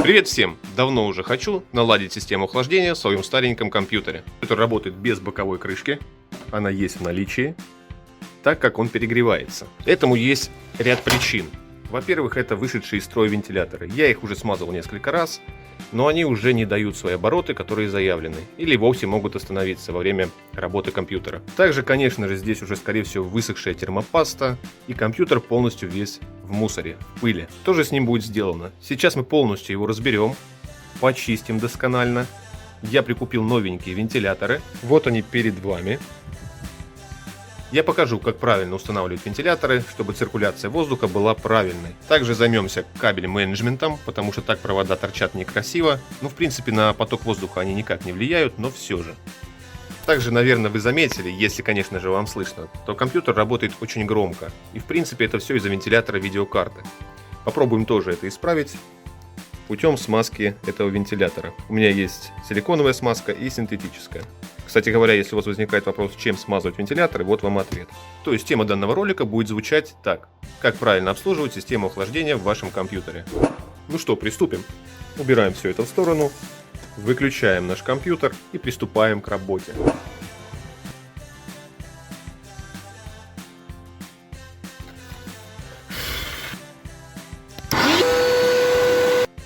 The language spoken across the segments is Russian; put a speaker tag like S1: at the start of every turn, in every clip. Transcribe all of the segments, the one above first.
S1: Привет всем! Давно уже хочу наладить систему охлаждения в своем стареньком компьютере. Компьютер работает без боковой крышки, она есть в наличии, так как он перегревается. Этому есть ряд причин. Во-первых, это вышедшие из строя вентиляторы. Я их уже смазывал несколько раз, но они уже не дают свои обороты, которые заявлены, или вовсе могут остановиться во время работы компьютера. Также, конечно же, здесь уже, скорее всего, высохшая термопаста, и компьютер полностью весь в мусоре, в пыли. Что же с ним будет сделано? Сейчас мы полностью его разберем, почистим досконально. Я прикупил новенькие вентиляторы, вот они перед вами. Я покажу, как правильно устанавливать вентиляторы, чтобы циркуляция воздуха была правильной. Также займемся кабель-менеджментом, потому что так провода торчат некрасиво. Ну, в принципе, на поток воздуха они никак не влияют, но все же. Также, наверное, вы заметили, если, конечно же, вам слышно, то компьютер работает очень громко. И, в принципе, это все из-за вентилятора видеокарты. Попробуем тоже это исправить путем смазки этого вентилятора. У меня есть силиконовая смазка и синтетическая. Кстати говоря, если у вас возникает вопрос, чем смазывать вентиляторы, вот вам ответ. То есть тема данного ролика будет звучать так: как правильно обслуживать систему охлаждения в вашем компьютере. Ну что, приступим. Убираем все это в сторону, выключаем наш компьютер и приступаем к работе.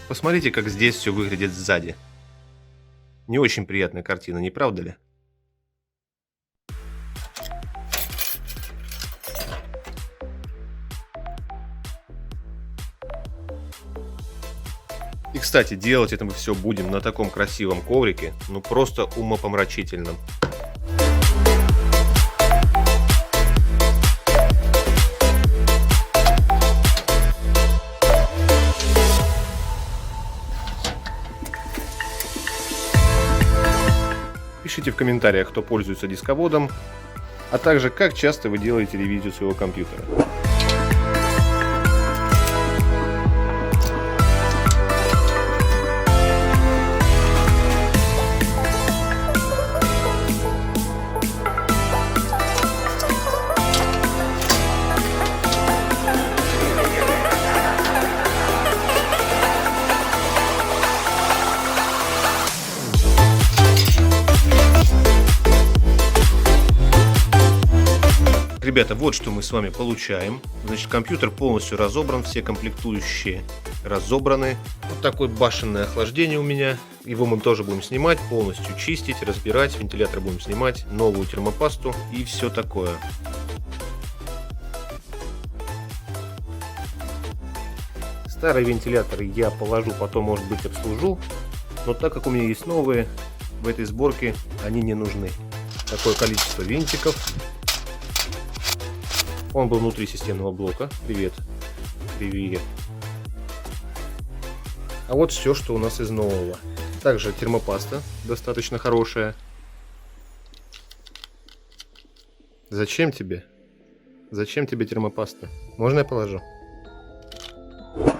S1: Посмотрите, как здесь все выглядит сзади. Не очень приятная картина, не правда ли? И, кстати, делать это мы все будем на таком красивом коврике, ну просто умопомрачительном. Пишите в комментариях, кто пользуется дисководом, а также как часто вы делаете ревизию своего компьютера. Ребята, вот что мы с вами получаем. Значит, компьютер полностью разобран, все комплектующие разобраны. Вот такое башенное охлаждение у меня. Его мы тоже будем снимать, полностью чистить, разбирать. Вентилятор будем снимать, новую термопасту и все такое. Старые вентиляторы я положу, потом, может быть, обслужу. Но так как у меня есть новые, в этой сборке они не нужны. Такое количество винтиков. Он был внутри системного блока. Привет. Привет. А вот все, что у нас из нового. Также термопаста достаточно хорошая. Зачем тебе? Зачем тебе термопаста? Можно я положу?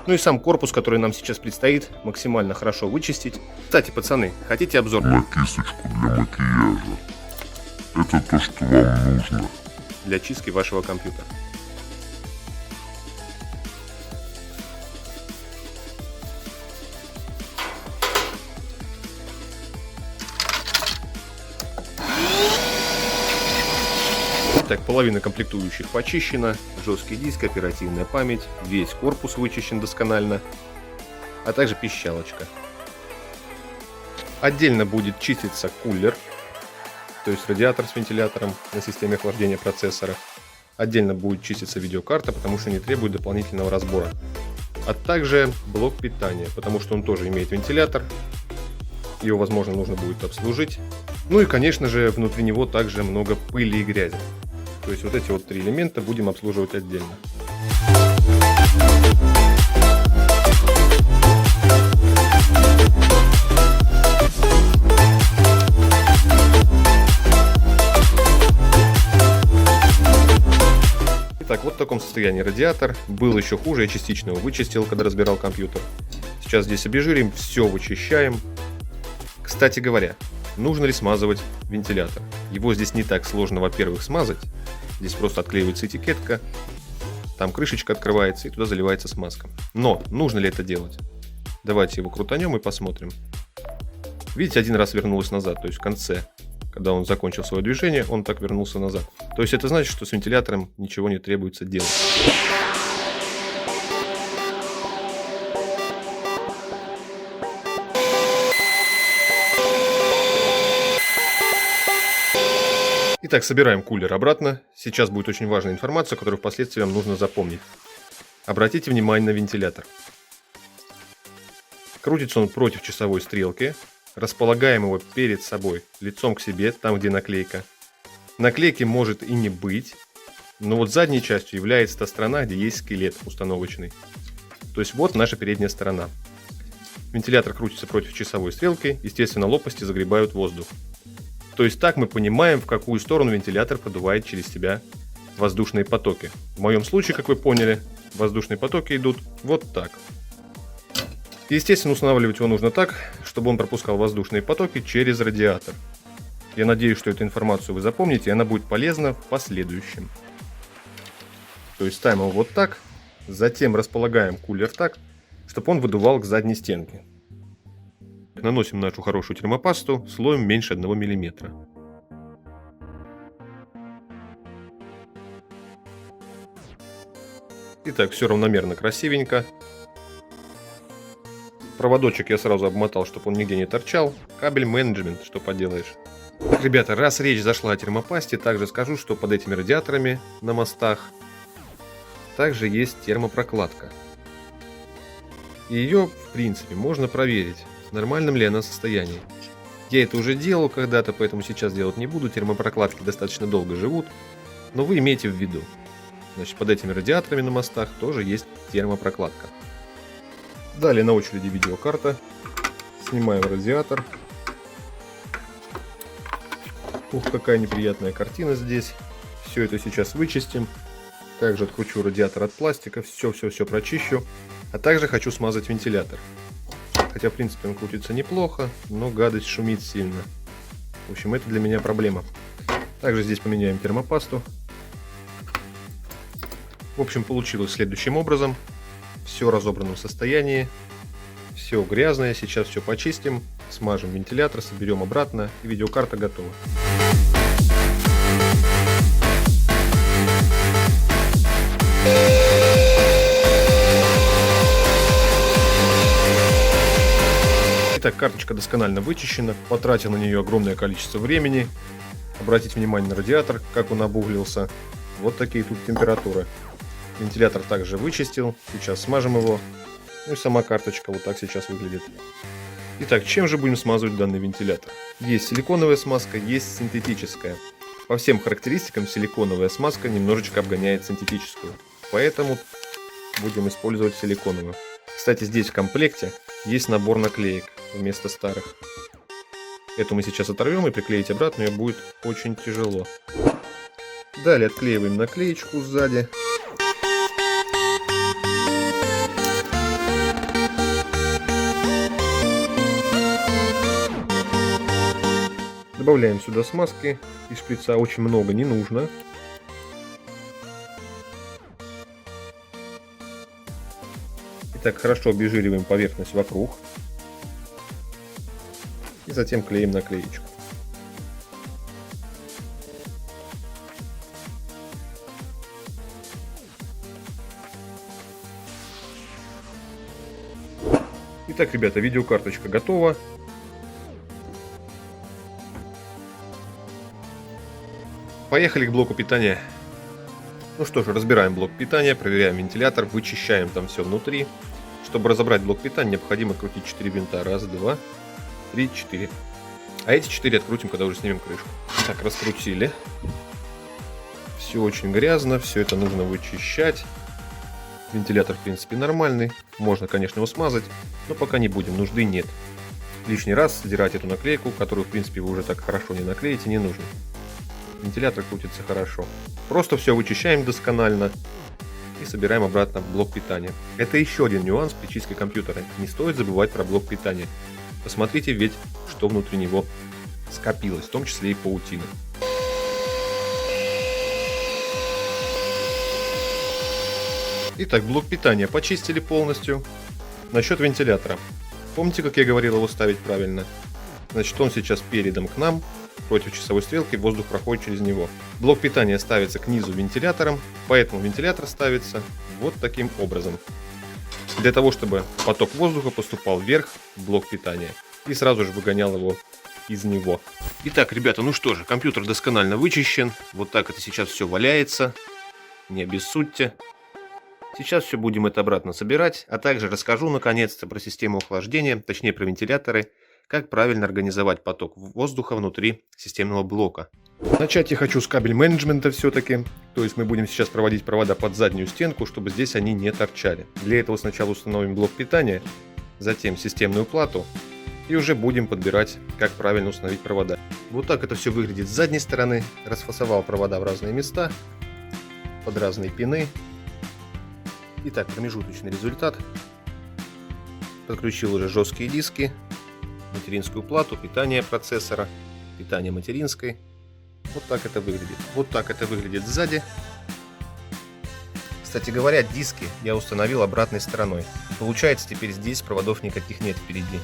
S1: Ну и сам корпус, который нам сейчас предстоит максимально хорошо вычистить. Кстати, пацаны, хотите обзор
S2: на кисточку для макияжа? Это то, что вам нужно
S1: для чистки вашего компьютера. Так, половина комплектующих почищена, жесткий диск, оперативная память, весь корпус вычищен досконально, а также пищалочка. Отдельно будет чиститься кулер, то есть радиатор с вентилятором на системе охлаждения процессора. Отдельно будет чиститься видеокарта, потому что не требует дополнительного разбора. А также блок питания, потому что он тоже имеет вентилятор. Его, возможно, нужно будет обслужить. Ну и, конечно же, внутри него также много пыли и грязи. То есть вот эти вот три элемента будем обслуживать отдельно. Так, вот в таком состоянии радиатор. Был еще хуже, я частично его вычистил, когда разбирал компьютер. Сейчас здесь обезжирим, все вычищаем. Кстати говоря, нужно ли смазывать вентилятор? Его здесь не так сложно, во-первых, смазать. Здесь просто отклеивается этикетка, там крышечка открывается и туда заливается смазка. Но нужно ли это делать? Давайте его крутанем и посмотрим. Видите, один раз вернулось назад, то есть в конце, когда он закончил свое движение, он так вернулся назад. То есть это значит, что с вентилятором ничего не требуется делать. Итак, собираем кулер обратно. Сейчас будет очень важная информация, которую впоследствии вам нужно запомнить. Обратите внимание на вентилятор. Крутится он против часовой стрелки. Располагаем его перед собой, лицом к себе, там где наклейка. Наклейки может и не быть, но вот задней частью является та сторона, где есть скелет установочный. То есть вот наша передняя сторона. Вентилятор крутится против часовой стрелки, естественно, лопасти загребают воздух. То есть так мы понимаем, в какую сторону вентилятор продувает через себя воздушные потоки. В моем случае, как вы поняли, воздушные потоки идут вот так. Естественно, устанавливать его нужно так, чтобы он пропускал воздушные потоки через радиатор. Я надеюсь, что эту информацию вы запомните, и она будет полезна в последующем. То есть ставим его вот так, затем располагаем кулер так, чтобы он выдувал к задней стенке. Наносим нашу хорошую термопасту слоем меньше 1 мм. Итак, все равномерно, красивенько. Проводочек я сразу обмотал, чтобы он нигде не торчал. Кабель менеджмент, что поделаешь. Так, ребята, раз речь зашла о термопасте, также скажу, что под этими радиаторами на мостах также есть термопрокладка. И ее, в принципе, можно проверить, в нормальном ли она состоянии. Я это уже делал когда-то, поэтому сейчас делать не буду. Термопрокладки достаточно долго живут, но вы имейте в виду. Значит, под этими радиаторами на мостах тоже есть термопрокладка. Далее на очереди видеокарта. Снимаем радиатор. Ух, какая неприятная картина здесь. Все это сейчас вычистим. Также откручу радиатор от пластика. Все прочищу. А также хочу смазать вентилятор. Хотя, в принципе, он крутится неплохо, но гадость шумит сильно. В общем, это для меня проблема. Также здесь поменяем термопасту. В общем, получилось следующим образом. Все в разобранном состоянии. Все грязное. Сейчас все почистим. Смажем вентилятор, соберем обратно. И видеокарта готова. Итак, карточка досконально вычищена, потратил на нее огромное количество времени. Обратите внимание на радиатор, как он обуглился. Вот такие тут температуры. Вентилятор также вычистил, сейчас смажем его. Ну и сама карточка вот так сейчас выглядит. Итак, чем же будем смазывать данный вентилятор? Есть силиконовая смазка, есть синтетическая. По всем характеристикам силиконовая смазка немножечко обгоняет синтетическую. Поэтому будем использовать силиконовую. Кстати, здесь в комплекте есть набор наклеек вместо старых. Эту мы сейчас оторвем, и приклеить обратно ее будет очень тяжело. Далее отклеиваем наклеечку сзади. Добавляем сюда смазки. Из шприца очень много не нужно. Итак, хорошо обезжириваем поверхность вокруг. И затем клеим наклеечку. Итак, ребята, видеокарточка готова. Поехали к блоку питания. Ну что ж, разбираем блок питания, проверяем вентилятор, вычищаем там все внутри. Чтобы разобрать блок питания, необходимо открутить 4 винта. Раз, два, 3, 4. А эти 4 открутим, когда уже снимем крышку. Так, раскрутили. Все очень грязно, все это нужно вычищать. Вентилятор, в принципе, нормальный. Можно, конечно, его смазать, но пока не будем, нужды нет. Лишний раз сдирать эту наклейку, которую, в принципе, вы уже так хорошо не наклеите, не нужно. Вентилятор крутится хорошо. Просто все вычищаем досконально и собираем обратно в блок питания. Это еще один нюанс при чистке компьютера. Не стоит забывать про блок питания. Посмотрите ведь, что внутри него скопилось, в том числе и паутина. Итак, блок питания почистили полностью. Насчет вентилятора. Помните, как я говорил его ставить правильно? Значит, он сейчас передом к нам, против часовой стрелки, воздух проходит через него. Блок питания ставится к низу вентилятором, поэтому вентилятор ставится вот таким образом. Для того, чтобы поток воздуха поступал вверх в блок питания и сразу же выгонял его из него. Итак, ребята, ну что же, компьютер досконально вычищен. Вот так это сейчас все валяется. Не обессудьте. Сейчас все будем это обратно собирать, а также расскажу наконец-то про систему охлаждения, точнее про вентиляторы, как правильно организовать поток воздуха внутри системного блока. Начать я хочу с кабель менеджмента все-таки, то есть мы будем сейчас проводить провода под заднюю стенку, чтобы здесь они не торчали. Для этого сначала установим блок питания, затем системную плату и уже будем подбирать, как правильно установить провода. Вот так это все выглядит с задней стороны. Расфасовал провода в разные места, под разные пины. Итак, промежуточный результат. Подключил уже жесткие диски, материнскую плату, питание процессора, питание материнской. Вот так это выглядит. Вот так это выглядит сзади. Кстати говоря, диски я установил обратной стороной. Получается, теперь здесь проводов никаких нет впереди.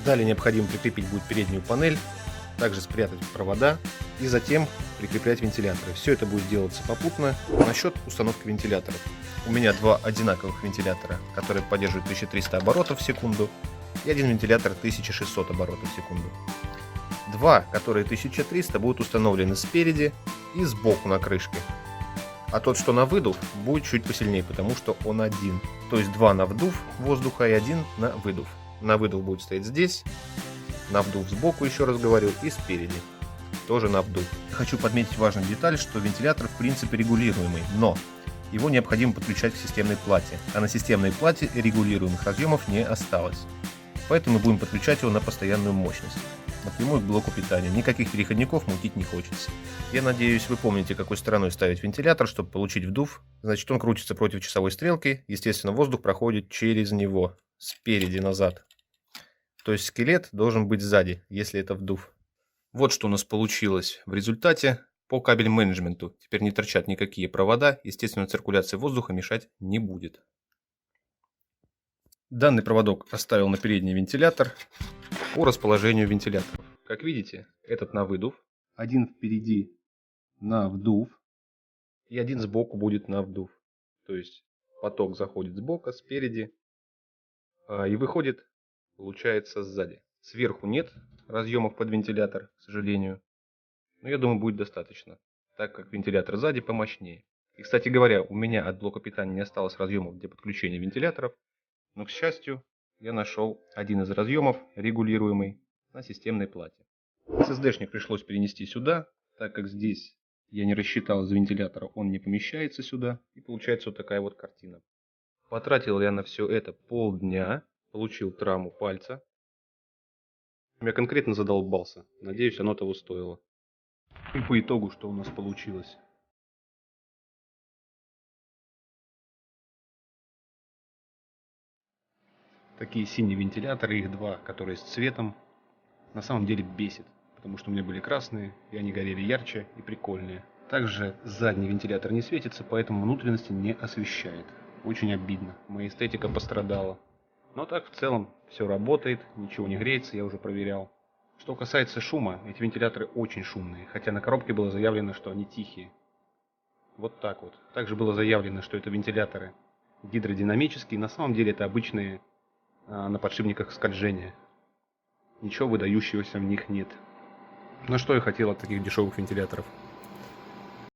S1: Далее необходимо прикрепить будет переднюю панель, также спрятать провода и затем прикреплять вентиляторы. Все это будет делаться попутно. Насчет установки вентиляторов. У меня два одинаковых вентилятора, которые поддерживают 1300 оборотов в секунду, и один вентилятор 1600 оборотов в секунду. Два, которые 1300, будут установлены спереди и сбоку на крышке. А тот, что на выдув, будет чуть посильнее, потому что он один. То есть два на вдув воздуха и один на выдув. На выдув будет стоять здесь, на вдув сбоку, еще раз говорю, и спереди. Тоже на вдув. Хочу подметить важную деталь, что вентилятор в принципе регулируемый, но его необходимо подключать к системной плате. А на системной плате регулируемых разъемов не осталось. Поэтому мы будем подключать его на постоянную мощность. Напрямую к блоку питания. Никаких переходников мутить не хочется. Я надеюсь, вы помните, какой стороной ставить вентилятор, чтобы получить вдув. Значит, он крутится против часовой стрелки. Естественно, воздух проходит через него. Спереди назад. То есть скелет должен быть сзади, если это вдув. Вот что у нас получилось в результате по кабель менеджменту. Теперь не торчат никакие провода. Естественно, циркуляции воздуха мешать не будет. Данный проводок оставил на передний вентилятор по расположению вентиляторов. Как видите, этот на выдув, один впереди на вдув и один сбоку будет на вдув. То есть поток заходит сбоку, спереди и выходит, получается, сзади. Сверху нет разъемов под вентилятор, к сожалению. Но я думаю, будет достаточно, так как вентилятор сзади помощнее. И, кстати говоря, у меня от блока питания не осталось разъемов для подключения вентиляторов. Но, к счастью, я нашел один из разъемов, регулируемый на системной плате. SSD-шник пришлось перенести сюда, так как здесь я не рассчитал из вентилятора, он не помещается сюда. И получается вот такая вот картина. Потратил я на все это полдня, получил травму пальца. Я конкретно задолбался. Надеюсь, оно того стоило. И по итогу, что у нас получилось. Такие синие вентиляторы, их два, которые с цветом, на самом деле бесит, потому что у меня были красные, и они горели ярче и прикольнее. Также задний вентилятор не светится, поэтому внутренности не освещает. Очень обидно, моя эстетика пострадала. Но так в целом все работает, ничего не греется, я уже проверял. Что касается шума, эти вентиляторы очень шумные, хотя на коробке было заявлено, что они тихие. Вот так вот. Также было заявлено, что это вентиляторы гидродинамические, на самом деле это обычные на подшипниках скольжения. Ничего выдающегося в них нет. Но что я хотел от таких дешевых вентиляторов?